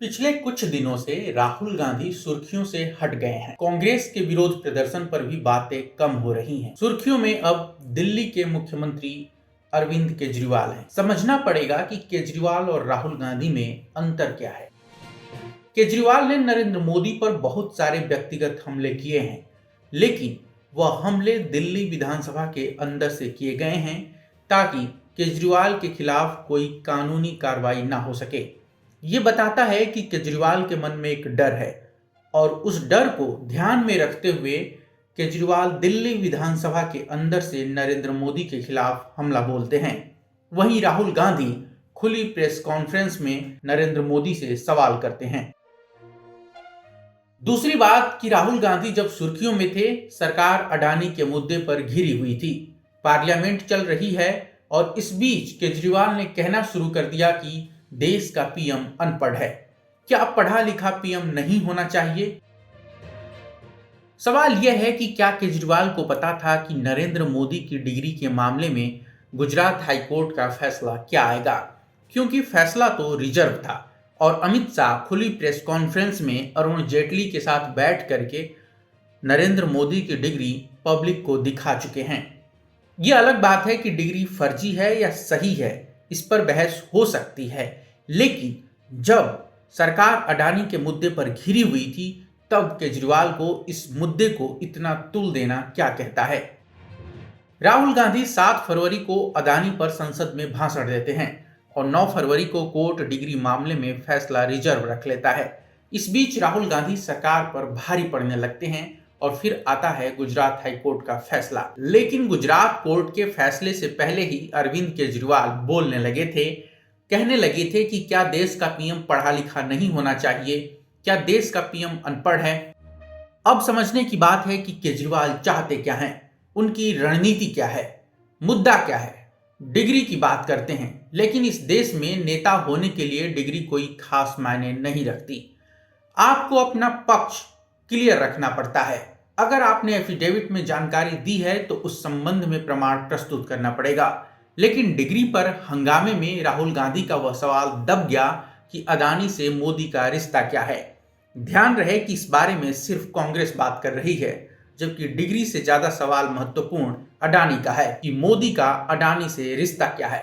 पिछले कुछ दिनों से राहुल गांधी सुर्खियों से हट गए हैं। कांग्रेस के विरोध प्रदर्शन पर भी बातें कम हो रही हैं। सुर्खियों में अब दिल्ली के मुख्यमंत्री अरविंद केजरीवाल हैं। समझना पड़ेगा कि केजरीवाल और राहुल गांधी में अंतर क्या है। केजरीवाल ने नरेंद्र मोदी पर बहुत सारे व्यक्तिगत हमले किए हैं, लेकिन वह हमले दिल्ली विधानसभा के अंदर से किए गए हैं ताकि केजरीवाल के खिलाफ कोई कानूनी कार्रवाई ना हो सके। ये बताता है कि केजरीवाल के मन में एक डर है और उस डर को ध्यान में रखते हुए केजरीवाल दिल्ली विधानसभा के अंदर से नरेंद्र मोदी के खिलाफ हमला बोलते हैं। वहीं राहुल गांधी खुली प्रेस कॉन्फ्रेंस में नरेंद्र मोदी से सवाल करते हैं। दूसरी बात कि राहुल गांधी जब सुर्खियों में थे, सरकार अडानी के मुद्दे पर घिरी हुई थी। पार्लियामेंट चल रही है और इस बीच केजरीवाल ने कहना शुरू कर दिया कि देश का पीएम अनपढ़ है। क्या पढ़ा लिखा पीएम नहीं होना चाहिए? सवाल यह है कि क्या केजरीवाल को पता था कि नरेंद्र मोदी की डिग्री के मामले में गुजरात हाईकोर्ट का फैसला क्या आएगा, क्योंकि फैसला तो रिजर्व था और अमित शाह खुली प्रेस कॉन्फ्रेंस में अरुण जेटली के साथ बैठ करके नरेंद्र मोदी की डिग्री पब्लिक को दिखा चुके हैं। यह अलग बात है कि डिग्री फर्जी है या सही है, इस पर बहस हो सकती है, लेकिन जब सरकार अडानी के मुद्दे पर घिरी हुई थी तब केजरीवाल को इस मुद्दे को इतना तुल देना क्या कहता है। राहुल गांधी 7 फरवरी को अडानी पर संसद में भाषण देते हैं और 9 फरवरी को कोर्ट डिग्री मामले में फैसला रिजर्व रख लेता है। इस बीच राहुल गांधी सरकार पर भारी पड़ने लगते हैं और फिर आता है गुजरात हाईकोर्ट का फैसला। लेकिन गुजरात कोर्ट के फैसले से पहले ही अरविंद केजरीवाल बोलने लगे थे, कहने लगे थे कि क्या देश का पीएम पढ़ा लिखा नहीं होना चाहिए, क्या देश का पीएम अनपढ़ है। अब समझने की बात है कि केजरीवाल चाहते क्या हैं, उनकी रणनीति क्या है, मुद्दा क्या है। डिग्री की बात करते हैं, लेकिन इस देश में नेता होने के लिए डिग्री कोई खास मायने नहीं रखती। आपको अपना पक्ष क्लियर रखना पड़ता है। अगर आपने एफिडेविट में जानकारी दी है तो उस संबंध में प्रमाण प्रस्तुत करना पड़ेगा। लेकिन डिग्री पर हंगामे में राहुल गांधी का वह सवाल दब गया कि अडानी से मोदी का रिश्ता क्या है। ध्यान रहे कि इस बारे में सिर्फ कांग्रेस बात कर रही है, जबकि डिग्री से ज्यादा सवाल महत्वपूर्ण अडानी का है कि मोदी का अडानी से रिश्ता क्या है।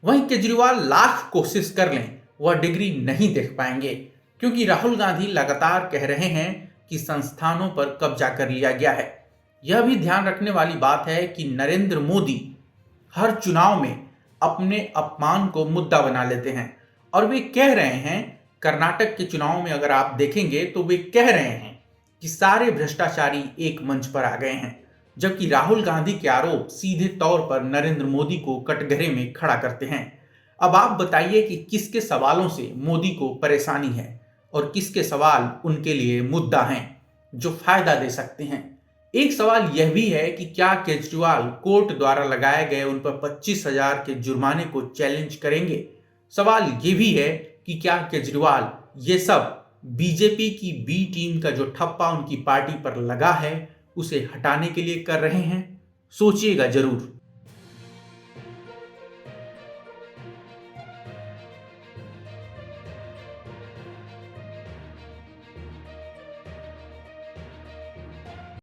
वहीं केजरीवाल लाख कोशिश कर लें, वह डिग्री नहीं देख पाएंगे, क्योंकि राहुल गांधी लगातार कह रहे हैं कि संस्थानों पर कब्जा कर लिया गया है। यह भी ध्यान रखने वाली बात है कि नरेंद्र मोदी हर चुनाव में अपने अपमान को मुद्दा बना लेते हैं और वे कह रहे हैं, कर्नाटक के चुनाव में अगर आप देखेंगे तो वे कह रहे हैं कि सारे भ्रष्टाचारी एक मंच पर आ गए हैं, जबकि राहुल गांधी के आरोप सीधे तौर पर नरेंद्र मोदी को कटघरे में खड़ा करते हैं। अब आप बताइए कि किसके सवालों से मोदी को परेशानी है और किसके सवाल उनके लिए मुद्दा हैं जो फायदा दे सकते हैं। एक सवाल यह भी है कि क्या केजरीवाल कोर्ट द्वारा लगाए गए उन पर 25,000 के जुर्माने को चैलेंज करेंगे। सवाल यह भी है कि क्या केजरीवाल ये सब बीजेपी की बी टीम का जो ठप्पा उनकी पार्टी पर लगा है उसे हटाने के लिए कर रहे हैं। सोचिएगा जरूर।